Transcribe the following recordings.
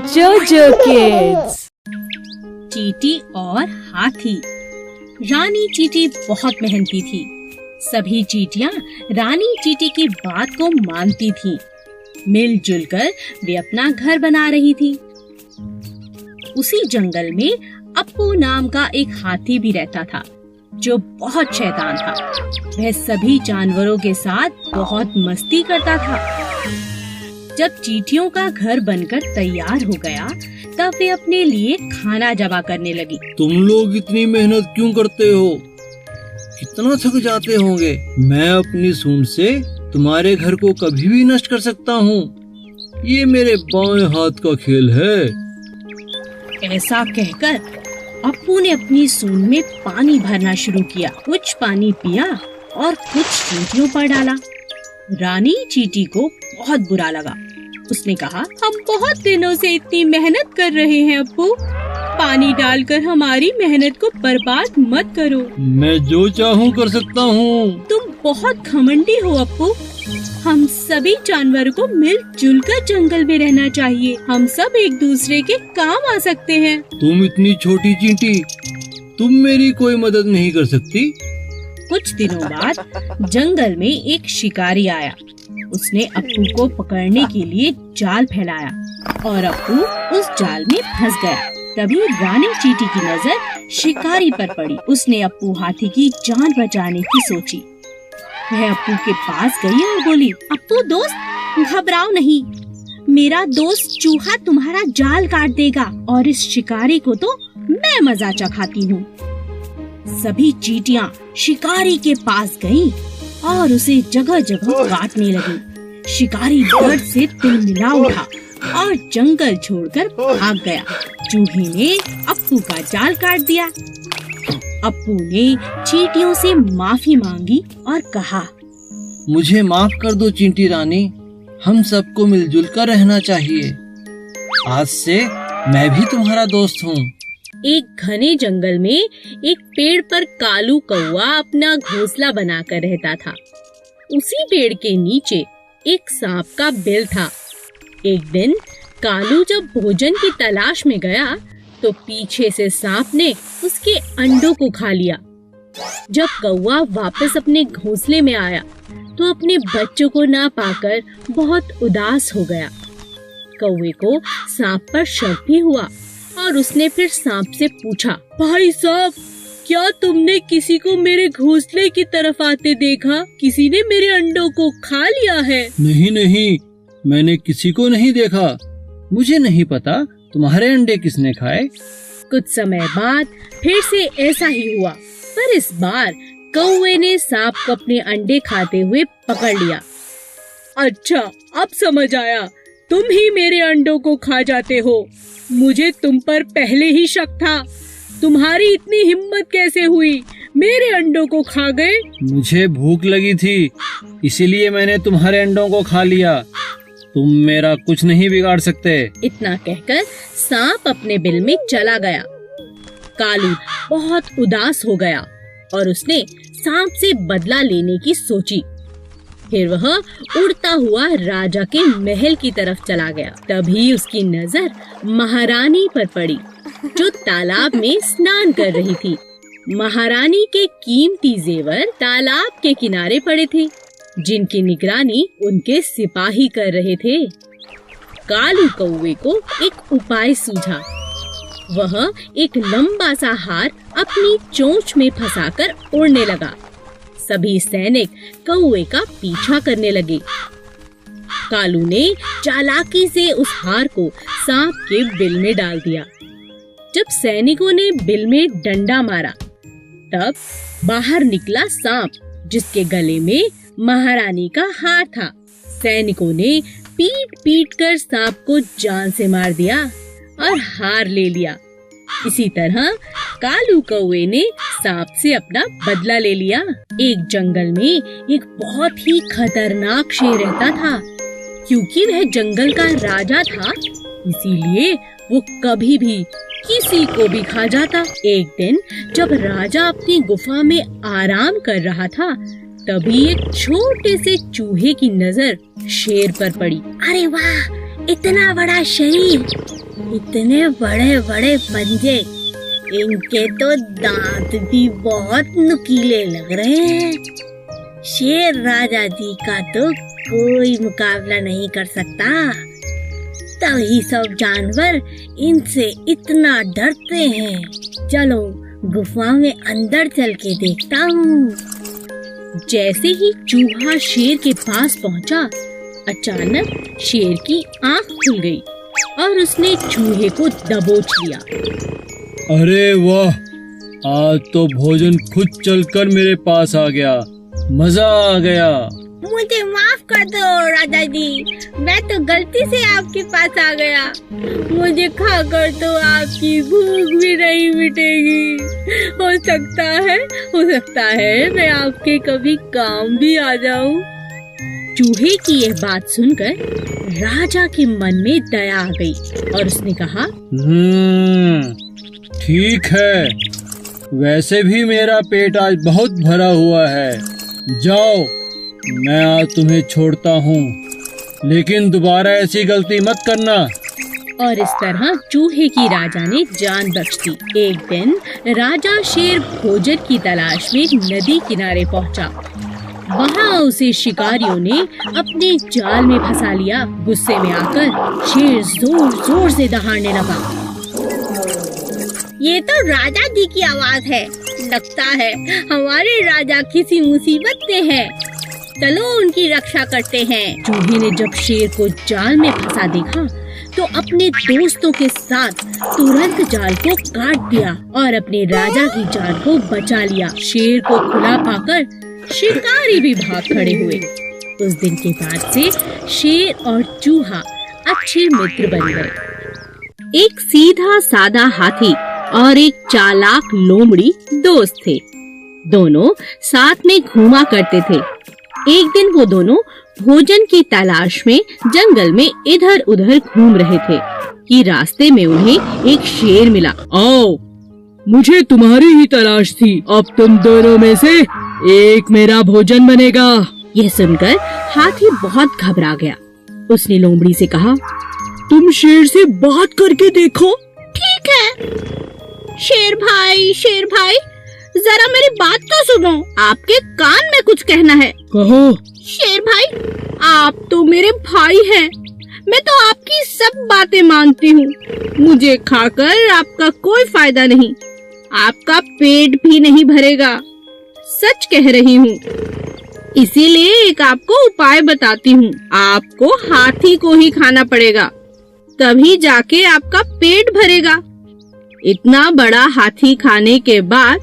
जोजो किड्स। चींटी और हाथी। रानी चींटी बहुत मेहनती थी। सभी चींटियां रानी चींटी की बात को मानती थीं। मिलजुल कर वे अपना घर बना रही थीं। उसी जंगल में अप्पू नाम का एक हाथी भी रहता था, जो बहुत शैतान था। वह सभी जानवरों के साथ बहुत मस्ती करता था। जब चींटियों का घर बनकर तैयार हो गया, तब वे अपने लिए खाना जमा करने लगी। तुम लोग इतनी मेहनत क्यों करते हो? कितना थक जाते होंगे। मैं अपनी सूंड से तुम्हारे घर को कभी भी नष्ट कर सकता हूँ। ये मेरे बाएं हाथ का खेल है। ऐसा कहकर अप्पू ने अपनी सूंड में पानी भरना शुरू किया। कुछ पानी पिया और कुछ चींटियों पर डाला। रानी चींटी को बहुत बुरा लगा। उसने कहा, हम बहुत दिनों से इतनी मेहनत कर रहे हैं अप्पू, पानी डालकर हमारी मेहनत को बर्बाद मत करो। मैं जो चाहूँ कर सकता हूँ। तुम बहुत घमंडी हो अप्पू। हम सभी जानवरों को मिलजुल कर जंगल में रहना चाहिए। हम सब एक दूसरे के काम आ सकते हैं। तुम इतनी छोटी चींटी, तुम मेरी कोई मदद नहीं कर सकती। कुछ दिनों बाद जंगल में एक शिकारी आया। उसने अप्पू को पकड़ने के लिए जाल फैलाया और अप्पू उस जाल में फंस गया। तभी रानी चींटी की नजर शिकारी पर पड़ी। उसने अप्पू हाथी की जान बचाने की सोची। वह अप्पू के पास गई और बोली, अप्पू दोस्त, घबराओ नहीं। मेरा दोस्त चूहा तुम्हारा जाल काट देगा और इस शिकारी को तो मैं मजा चखाती हूँ। सभी चींटियां शिकारी के पास गईं और उसे जगह जगह काटने लगी। शिकारी डर से तिलमिला उठा और जंगल छोड़कर भाग गया। चूहे ने अप्पू का जाल काट दिया। अप्पू ने चींटियों से माफी मांगी और कहा, मुझे माफ कर दो चींटी रानी, हम सबको मिलजुल कर रहना चाहिए। आज से मैं भी तुम्हारा दोस्त हूँ। एक घने जंगल में एक पेड़ पर कालू कौवा अपना घोंसला बनाकर रहता था। उसी पेड़ के नीचे एक सांप का बिल था। एक दिन कालू जब भोजन की तलाश में गया, तो पीछे से सांप ने उसके अंडों को खा लिया। जब कौवा वापस अपने घोंसले में आया, तो अपने बच्चों को ना पाकर बहुत उदास हो गया। कौवे को सांप पर शक भी हुआ और उसने फिर सांप से पूछा, भाई सांप, क्या तुमने किसी को मेरे घोंसले की तरफ आते देखा? किसी ने मेरे अंडों को खा लिया है? नहीं नहीं, मैंने किसी को नहीं देखा। मुझे नहीं पता तुम्हारे अंडे किसने खाए। कुछ समय बाद फिर से ऐसा ही हुआ, पर इस बार कौवे ने सांप को अपने अंडे खाते हुए पकड़ लिया। अच्छा, अब समझ आया, तुम ही मेरे अंडों को खा जाते हो। मुझे तुम पर पहले ही शक था। तुम्हारी इतनी हिम्मत कैसे हुई? मेरे अंडों को खा गए। मुझे भूख लगी थी, इसीलिए मैंने तुम्हारे अंडों को खा लिया। तुम मेरा कुछ नहीं बिगाड़ सकते। इतना कहकर सांप अपने बिल में चला गया। कालू बहुत उदास हो गया और उसने सांप से बदला लेने की सोची। फिर वह उड़ता हुआ राजा के महल की तरफ चला गया। तभी उसकी नजर महारानी पर पड़ी, जो तालाब में स्नान कर रही थी। महारानी के कीमती जेवर तालाब के किनारे पड़े थे, जिनकी निगरानी उनके सिपाही कर रहे थे। कालू कौवे को एक उपाय सूझा। वह एक लंबा सा हार अपनी चोंच में फंसाकर उड़ने लगा। सभी सैनिक कौवे का पीछा करने लगे। कालू ने चालाकी से उस हार को सांप के बिल में डाल दिया। जब सैनिकों ने बिल में डंडा मारा, तब बाहर निकला सांप, जिसके गले में महारानी का हार था। सैनिकों ने पीट पीट कर सांप को जान से मार दिया और हार ले लिया। इसी तरह कालू कौवे ने सांप से अपना बदला ले लिया। एक जंगल में एक बहुत ही खतरनाक शेर रहता था। क्योंकि वह जंगल का राजा था, इसीलिए वो कभी भी किसी को भी खा जाता। एक दिन जब राजा अपनी गुफा में आराम कर रहा था, तभी एक छोटे से चूहे की नजर शेर पर पड़ी। अरे वाह, इतना बड़ा शरीर, इतने बड़े बड़े पंजे, इनके तो दांत भी बहुत नुकीले लग रहे हैं। शेर राजा जी का तो कोई मुकाबला नहीं कर सकता। तभी सब जानवर इनसे इतना डरते हैं। चलो गुफा में अंदर चल के देखता हूँ। जैसे ही चूहा शेर के पास पहुँचा, अचानक शेर की आँख खुल गई और उसने चूहे को दबोच लिया। अरे वाह, आज तो भोजन खुद चलकर मेरे पास आ गया, मजा आ गया। मुझे माफ कर दो राजा जी, मैं तो गलती से आपके पास आ गया। मुझे खाकर तो आपकी भूख भी नहीं मिटेगी। हो सकता है मैं आपके कभी काम भी आ जाऊं। चूहे की यह बात सुनकर राजा के मन में दया आ गई और उसने कहा, ठीक है, वैसे भी मेरा पेट आज बहुत भरा हुआ है। जाओ, मैं आज तुम्हें छोड़ता हूँ, लेकिन दोबारा ऐसी गलती मत करना। और इस तरह चूहे की राजा ने जान बख्श दी। एक दिन राजा शेर भोजन की तलाश में नदी किनारे पहुँचा। वहाँ उसे शिकारियों ने अपने जाल में फंसा लिया। गुस्से में आकर शेर जोर जोर से दहाड़ने लगा। ये तो राजा जी की आवाज है। लगता है हमारे राजा किसी मुसीबत में है। चलो उनकी रक्षा करते हैं। चूहे ने जब शेर को जाल में फंसा देखा तो अपने दोस्तों के साथ तुरंत जाल को काट दिया और अपने राजा की जान को बचा लिया। शेर को खुला पाकर शिकारी भी भाग खड़े हुए। उस दिन के बाद से शेर और चूहा अच्छे मित्र बन गए। एक सीधा सादा हाथी और एक चालाक लोमड़ी दोस्त थे। दोनों साथ में घूमा करते थे। एक दिन वो दोनों भोजन की तलाश में जंगल में इधर उधर घूम रहे थे कि रास्ते में उन्हें एक शेर मिला। आओ, मुझे तुम्हारी ही तलाश थी। अब तुम दोनों में से एक मेरा भोजन बनेगा। यह सुनकर हाथी बहुत घबरा गया। उसने लोमड़ी से कहा, तुम शेर से बात करके देखो। ठीक है। शेर भाई, जरा मेरी बात तो सुनो। आपके कान में कुछ कहना है। कहो। शेर भाई, आप तो मेरे भाई हैं। मैं तो आपकी सब बातें मानती हूँ। मुझे खाकर आपका कोई फायदा नहीं। आपका पेट भी नहीं भरेगा। सच कह रही हूँ। इसीलिए एक आपको उपाय बताती हूँ। आपको हाथी को ही खाना पड़ेगा, तभी जाके आपका पेट भरेगा। इतना बड़ा हाथी खाने के बाद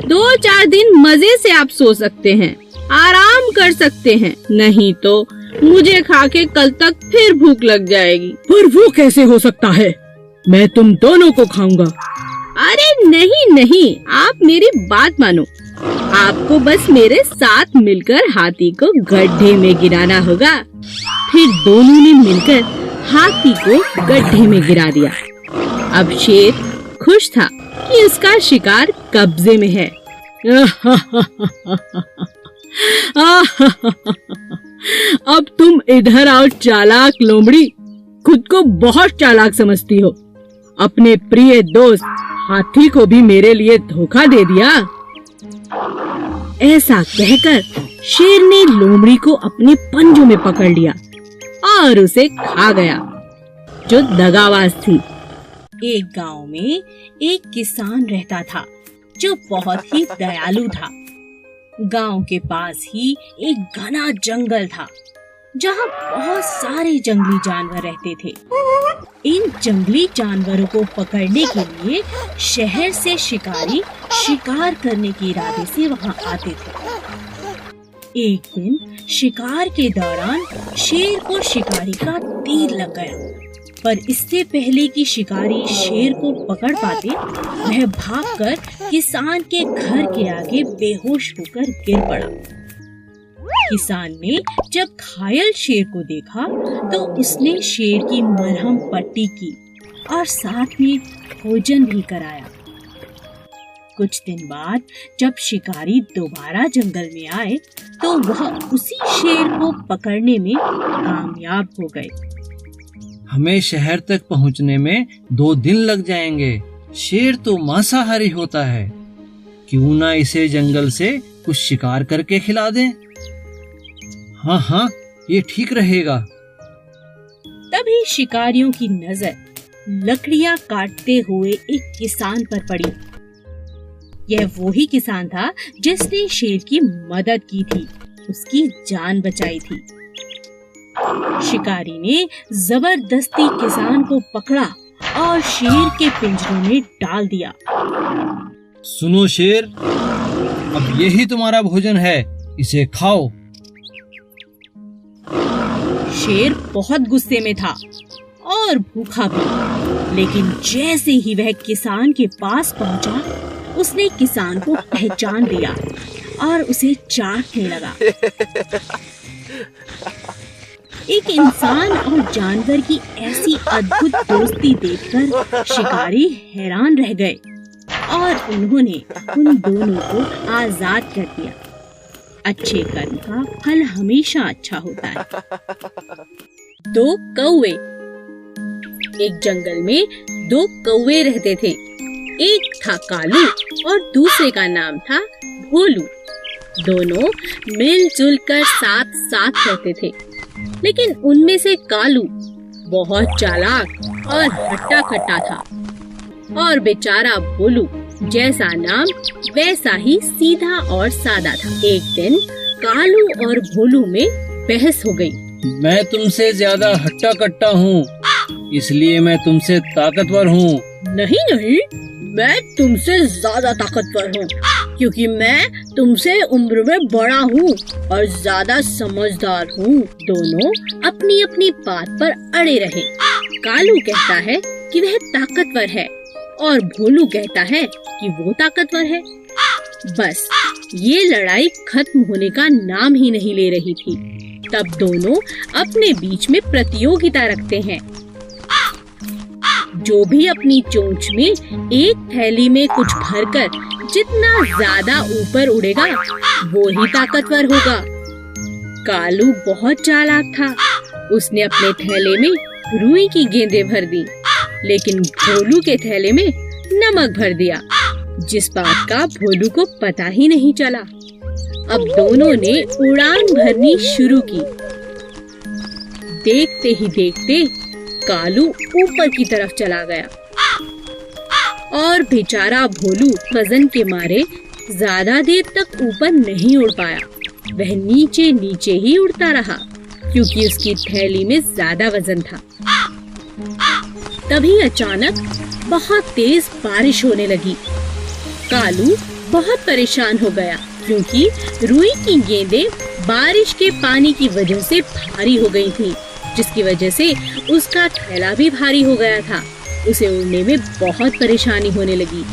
2-4 दिन मजे से आप सो सकते हैं, आराम कर सकते हैं। नहीं तो मुझे खा के कल तक फिर भूख लग जाएगी। पर वो कैसे हो सकता है? मैं तुम दोनों को खाऊंगा। अरे नहीं, आप मेरी बात मानो। आपको बस मेरे साथ मिलकर हाथी को गड्ढे में गिराना होगा। फिर दोनों ने मिलकर हाथी को गड्ढे में गिरा दिया। अब शेर खुश था कि उसका शिकार कब्जे में है। अब तुम इधर आओ चालाक लोमड़ी। खुद को बहुत चालाक समझती हो। अपने प्रिय दोस्त हाथी को भी मेरे लिए धोखा दे दिया। ऐसा कहकर शेर ने लोमड़ी को अपने पंजों में पकड़ लिया और उसे खा गया, जो दगाबाज थी। एक गांव में एक किसान रहता था जो बहुत ही दयालु था। गांव के पास ही एक घना जंगल था जहां बहुत सारे जंगली जानवर रहते थे। इन जंगली जानवरों को पकड़ने के लिए शहर से शिकारी शिकार करने के इरादे से वहां आते थे। एक दिन शिकार के दौरान शेर को शिकारी का तीर लग गया, पर इससे पहले कि शिकारी शेर को पकड़ पाते, वह भागकर किसान के घर के आगे बेहोश होकर गिर पड़ा। किसान ने जब घायल शेर को देखा तो उसने शेर की मरहम पट्टी की और साथ में भोजन भी कराया। कुछ दिन बाद जब शिकारी दोबारा जंगल में आए तो वह उसी शेर को पकड़ने में कामयाब हो गए। हमें शहर तक पहुंचने में 2 दिन लग जाएंगे। शेर तो मांसाहारी होता है, क्यों ना इसे जंगल से कुछ शिकार करके खिला दें। हाँ हाँ, ये ठीक रहेगा। तभी शिकारियों की नजर लकड़ियां काटते हुए एक किसान पर पड़ी। यह वही किसान था जिसने शेर की मदद की थी, उसकी जान बचाई थी। शिकारी ने जबरदस्ती किसान को पकड़ा और शेर के पिंजरे में डाल दिया। सुनो शेर, अब यही तुम्हारा भोजन है, इसे खाओ। शेर बहुत गुस्से में था और भूखा भी, लेकिन जैसे ही वह किसान के पास पहुंचा, उसने किसान को पहचान लिया और उसे चाटने लगा। एक इंसान और जानवर की ऐसी अद्भुत दोस्ती देखकर शिकारी हैरान रह गए और उन्होंने उन दोनों को आजाद कर दिया। अच्छे कर्म का फल हमेशा अच्छा होता है। 2 कौवे। एक जंगल में 2 कौवे रहते थे। एक था कालू और दूसरे का नाम था भोलू। दोनों मिलजुल कर साथ साथ रहते थे, लेकिन उनमें से कालू बहुत चालाक और हट्टा कट्टा था और बेचारा भोलू जैसा नाम वैसा ही सीधा और सादा था। एक दिन कालू और भोलू में बहस हो गई। मैं तुमसे ज्यादा हट्टा कट्टा हूँ, इसलिए मैं तुमसे ताकतवर हूँ। नहीं नहीं, मैं तुमसे ज्यादा ताकतवर हूँ, क्योंकि मैं तुमसे उम्र में बड़ा हूँ और ज्यादा समझदार हूँ। दोनों अपनी अपनी बात पर अड़े रहे। कालू कहता है कि वह ताकतवर है और भोलू कहता है कि वो ताकतवर है। बस ये लड़ाई खत्म होने का नाम ही नहीं ले रही थी। तब दोनों अपने बीच में प्रतियोगिता रखते हैं। जो भी अपनी चोंच में एक थैली में कुछ भरकर जितना ज्यादा ऊपर उड़ेगा, वो ही ताकतवर होगा। कालू बहुत चालाक था। उसने अपने थैले में रुई की गेंदें भर दी, लेकिन भोलू के थैले में नमक भर दिया, जिस बात का भोलू को पता ही नहीं चला। अब दोनों ने उड़ान भरनी शुरू की। देखते ही देखते कालू ऊपर की तरफ चला गया और बेचारा भोलू वजन के मारे ज्यादा देर तक ऊपर नहीं उड़ पाया। वह नीचे नीचे ही उड़ता रहा, क्योंकि उसकी थैली में ज्यादा वजन था। तभी अचानक बहुत तेज बारिश होने लगी। कालू बहुत परेशान हो गया, क्योंकि रुई की गेंदें बारिश के पानी की वजह से भारी हो गई थीं, जिसकी वजह से उसका थैला भी भारी हो गया था। उसे उड़ने में बहुत परेशानी होने लगी।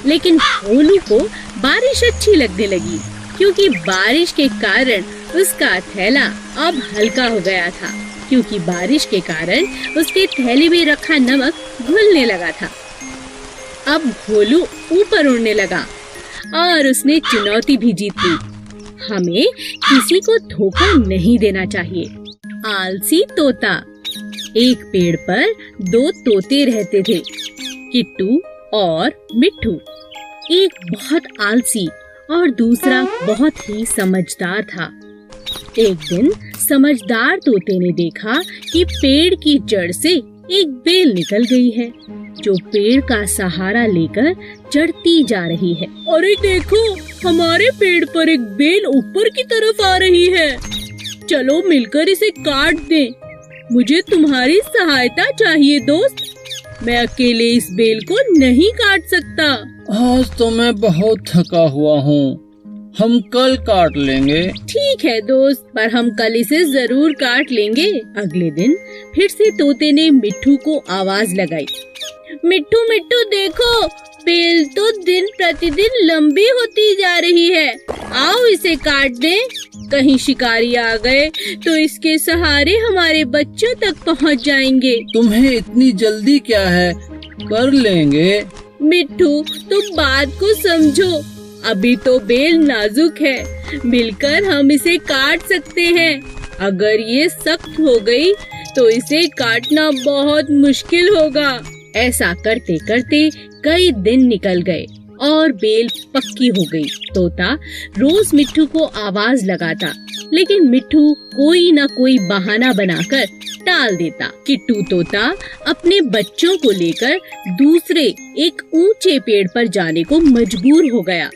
लेकिन भोलू को बारिश अच्छी लगने लगी, क्योंकि बारिश के कारण उसका थैला अब हल्का हो गया था, क्योंकि बारिश के कारण उसके थैले में रखा नमक घुलने लगा था। अब भोलू ऊपर उड़ने लगा और उसने चुनौती भी जीत ली। हमें किसी को धोखा नहीं देना चाहिए। आलसी तोता। एक पेड़ पर 2 तोते रहते थे, किट्टू और मिट्ठू। एक बहुत आलसी और दूसरा बहुत ही समझदार था। एक दिन समझदार तोते ने देखा कि पेड़ की जड़ से एक बेल निकल गई है, जो पेड़ का सहारा लेकर चढ़ती जा रही है। अरे देखो, हमारे पेड़ पर एक बेल ऊपर की तरफ आ रही है। चलो मिलकर इसे काट दें। मुझे तुम्हारी सहायता चाहिए दोस्त। मैं अकेले इस बेल को नहीं काट सकता। आज तो मैं बहुत थका हुआ हूँ, हम कल काट लेंगे। ठीक है दोस्त, पर हम कल इसे जरूर काट लेंगे। अगले दिन फिर से तोते ने मिट्ठू को आवाज लगाई। मिट्ठू मिट्ठू देखो, बेल तो दिन प्रतिदिन लंबी होती जा रही है। आओ इसे काट दें। कहीं शिकारी आ गए तो इसके सहारे हमारे बच्चों तक पहुंच जाएंगे। तुम्हें इतनी जल्दी क्या है, कर लेंगे। मिट्ठू तुम बात को समझो, अभी तो बेल नाजुक है। मिलकर हम इसे काट सकते हैं। अगर ये सख्त हो गई तो इसे काटना बहुत मुश्किल होगा। ऐसा करते करते कई दिन निकल गए और बेल पक्की हो गई। तोता रोज मिट्ठू को आवाज लगाता, लेकिन मिट्ठू कोई न कोई बहाना बनाकर टाल देता। किट्टू तोता अपने बच्चों को लेकर दूसरे एक ऊंचे पेड़ पर जाने को मजबूर हो गया,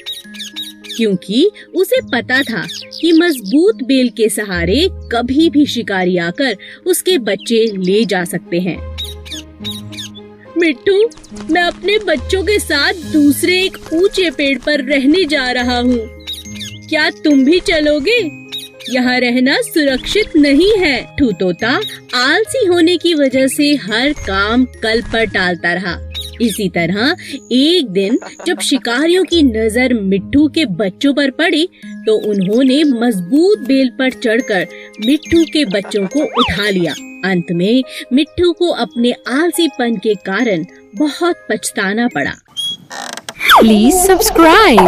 क्योंकि उसे पता था कि मजबूत बेल के सहारे कभी भी शिकारी आकर उसके बच्चे ले जा सकते हैं। मिट्ठू, मैं अपने बच्चों के साथ दूसरे एक ऊंचे पेड़ पर रहने जा रहा हूँ। क्या तुम भी चलोगे? यहाँ रहना सुरक्षित नहीं है। मिट्ठू तोता आलसी होने की वजह से हर काम कल पर टालता रहा। इसी तरह एक दिन जब शिकारियों की नजर मिट्ठू के बच्चों पर पड़ी, तो उन्होंने मजबूत बेल पर चढ़कर मिट्ठू के बच्चों को उठा लिया। अंत में मिट्ठू को अपने आलसीपन के कारण बहुत पछताना पड़ा। Please subscribe.